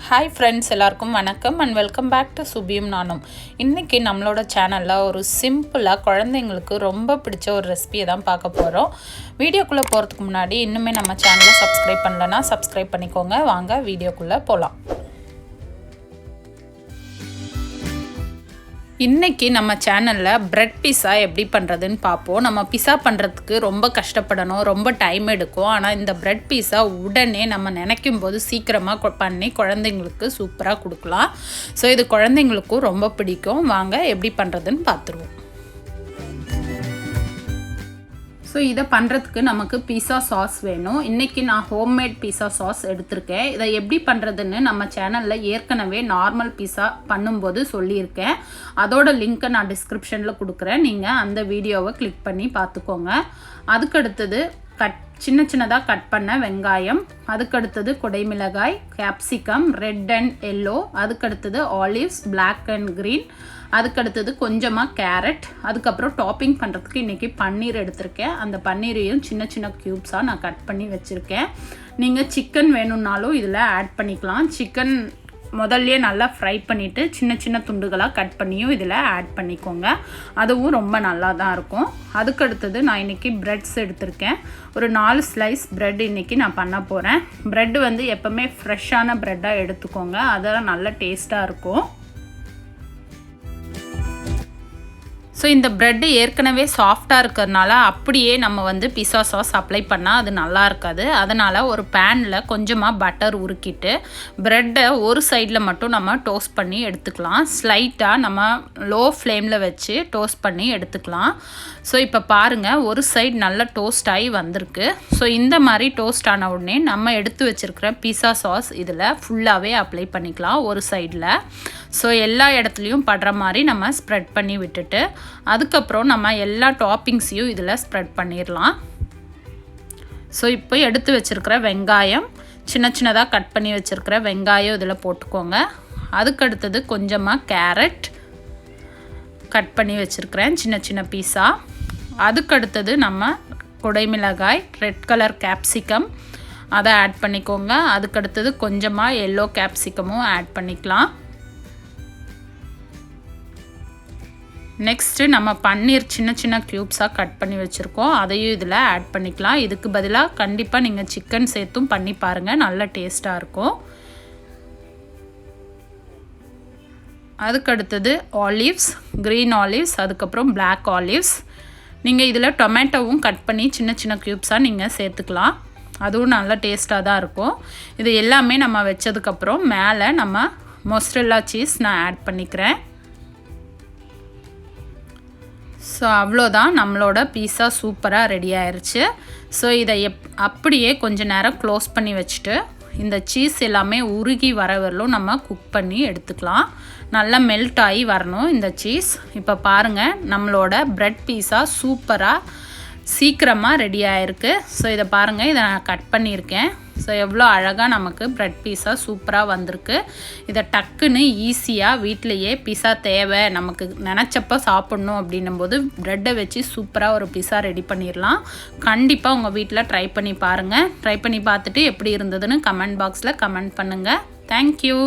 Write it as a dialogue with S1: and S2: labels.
S1: Hi friends, எல்லாருக்கும் வணக்கம் and welcome back to Subhiyum Naanum. இன்னைக்கு நம்மளோட சேனல்ல ஒரு சிம்பிளா குழந்தைங்களுக்கு ரொம்ப பிடிச்ச ஒரு ரெசிபியை தான் பார்க்க போறோம். வீடியோக்குள்ள போறதுக்கு முன்னாடி இன்னுமே நம்ம சேனலை subscribe பண்ணலனா subscribe பண்ணிக்கோங்க. வாங்க வீடியோக்குள்ள போலாம். இன்னைக்கு நம்ம சேனல்ல பிரெட் பீஸா எப்படி பண்றதுன்னு பாப்போம். நம்ம பீஸா பண்றதுக்கு ரொம்ப கஷ்டப்படணும், ரொம்ப டைம் எடுக்கும். ஆனா இந்த பிரெட் பீஸா உடனே நம்ம நினைக்கும் போது சீக்கிரமா பண்ணி குழந்தைங்களுக்கு சூப்பரா கொடுக்கலாம். சோ இது குழந்தைங்களுக்கும் ரொம்ப பிடிக்கும். வாங்க எப்படி பண்றதுன்னு பாத்துருவோம். ஸோ இதை பண்ணுறதுக்கு நமக்கு பீஸா சாஸ் வேணும். இன்றைக்கி நான் ஹோம்மேட் பீஸா சாஸ் எடுத்திருக்கேன். இதை எப்படி பண்ணுறதுன்னு நம்ம சேனலில் ஏற்கனவே நார்மல் பீஸா பண்ணும்போது சொல்லியிருக்கேன். அதோட லிங்க்கை நான் டிஸ்கிரிப்ஷனில் கொடுக்குறேன். நீங்கள் அந்த வீடியோவை கிளிக் பண்ணி பார்த்துக்கோங்க. அதுக்கடுத்தது சின்ன சின்னதாக கட் பண்ண வெங்காயம், அதுக்கடுத்தது குடைமிளகாய், கேப்சிகம் ரெட் அண்ட் எல்லோ, அதுக்கடுத்தது ஆலிவ்ஸ் பிளாக் அண்ட் க்ரீன், அதுக்கடுத்தது கொஞ்சமாக கேரட், அதுக்கப்புறம் டாப்பிங் பண்ணுறதுக்கு இன்றைக்கி பன்னீர் எடுத்திருக்கேன். அந்த பன்னீரையும் சின்ன சின்ன க்யூப்ஸாக நான் கட் பண்ணி வச்சுருக்கேன். நீங்கள் சிக்கன் வேணும்னாலும் இதில் ஆட் பண்ணிக்கலாம். சிக்கன் முதல்லையே நல்லா ஃப்ரை பண்ணிவிட்டு சின்ன சின்ன துண்டுகளாக கட் பண்ணியும் இதில் ஆட் பண்ணிக்கோங்க. அதுவும் ரொம்ப நல்லா தான் இருக்கும். அதுக்கடுத்தது நான் இன்றைக்கி ப்ரெட்ஸ் எடுத்திருக்கேன். ஒரு 4 ஸ்லைஸ் ப்ரெட் இன்றைக்கி நான் பண்ண போகிறேன். ப்ரெட்டு வந்து எப்போவுமே ஃப்ரெஷ்ஷான ப்ரெட்டாக எடுத்துக்கோங்க, அதெல்லாம் நல்ல டேஸ்ட்டாக இருக்கும். ஸோ இந்த ப்ரெட்டு ஏற்கனவே சாஃப்டாக இருக்கிறதுனால அப்படியே நம்ம வந்து பிஸா சாஸ் அப்ளை பண்ணால் அது நல்லா இருக்காது. அதனால் ஒரு பேனில் கொஞ்சமாக பட்டர் உருக்கிட்டு ப்ரெட்டை ஒரு சைடில் மட்டும் நம்ம டோஸ்ட் பண்ணி எடுத்துக்கலாம். ஸ்லைட்டாக நம்ம லோ ஃப்ளேமில் வச்சு டோஸ்ட் பண்ணி எடுத்துக்கலாம். ஸோ இப்போ பாருங்கள், ஒரு சைடு நல்லா டோஸ்ட் ஆகி வந்திருக்கு. ஸோ இந்த மாதிரி டோஸ்ட் ஆன உடனே நம்ம எடுத்து வச்சுருக்கிற பீஸா சாஸ் இதில் ஃபுல்லாகவே அப்ளை பண்ணிக்கலாம் ஒரு சைடில். ஸோ எல்லா இடத்துலையும் படுற மாதிரி நம்ம ஸ்ப்ரெட் பண்ணி விட்டுட்டு அதுக்கப்புறம் நம்ம எல்லா டாப்பிங்ஸையும் இதில் ஸ்ப்ரெட் பண்ணிடலாம். ஸோ இப்போ எடுத்து வச்சுருக்கிற வெங்காயம், சின்ன சின்னதாக கட் பண்ணி வச்சுருக்கிற வெங்காயம் இதில் போட்டுக்கோங்க. அதுக்கடுத்தது கொஞ்சமாக கேரட் கட் பண்ணி வச்சுருக்கிறேன் சின்ன சின்ன பீஸா. அதுக்கடுத்தது நம்ம குடைமிளகாய் ரெட் கலர் கேப்சிகம் அதை ஆட் பண்ணிக்கோங்க. அதுக்கடுத்தது கொஞ்சமாக எல்லோ கேப்சிகமும் ஆட் பண்ணிக்கலாம். நெக்ஸ்ட்டு நம்ம பன்னீர் சின்ன சின்ன க்யூப்ஸாக கட் பண்ணி வச்சுருக்கோம், அதையும் இதில் ஆட் பண்ணிக்கலாம். இதுக்கு பதிலாக கண்டிப்பாக நீங்கள் சிக்கன் சேர்த்தும் பண்ணி பாருங்கள், நல்ல டேஸ்ட்டாக இருக்கும். அதுக்கடுத்தது ஆலிவ்ஸ், க்ரீன் ஆலிவ்ஸ், அதுக்கப்புறம் பிளாக் ஆலிவ்ஸ். நீங்கள் இதில் டொமேட்டோவும் கட் பண்ணி சின்ன சின்ன க்யூப்ஸாக நீங்கள் சேர்த்துக்கலாம், அதுவும் நல்ல டேஸ்ட்டாக தான் இருக்கும். இது எல்லாமே நம்ம வச்சதுக்கப்புறம் மேலே நம்ம மொசரல்லா சீஸ் நான் ஆட் பண்ணிக்கிறேன். ஸோ அவ்வளோதான், நம்மளோட பீஸா சூப்பராக ரெடி ஆயிடுச்சு. ஸோ இதை அப்படியே கொஞ்சம் நேரம் க்ளோஸ் பண்ணி வச்சுட்டு இந்த சீஸ் எல்லாமே உருகி வர வரலும் நம்ம குக் பண்ணி எடுத்துக்கலாம். நல்லா மெல்ட் ஆகி வரணும் இந்த சீஸ். இப்போ பாருங்கள், நம்மளோட ப்ரெட் பீஸா சூப்பராக சீக்கிரமாக ரெடி ஆகிருக்கு. ஸோ இதை பாருங்கள், இதை நான் கட் பண்ணியிருக்கேன். ஸோ எவ்வளோ அழகாக நமக்கு ப்ரெட் பீஸா சூப்பராக வந்திருக்கு. இதை டக்குன்னு ஈஸியாக வீட்டிலையே பீஸா தேவை நமக்கு நினச்சப்போ சாப்பிட்ணும் அப்படின்னும் போது ப்ரெட்டை வச்சு சூப்பராக ஒரு பீஸா ரெடி பண்ணிடலாம். கண்டிப்பாக உங்கள் வீட்டில் ட்ரை பண்ணி பாருங்கள். ட்ரை பண்ணி பார்த்துட்டு எப்படி இருந்ததுன்னு கமெண்ட் பாக்ஸில் கமெண்ட் பண்ணுங்கள். தேங்க்யூ.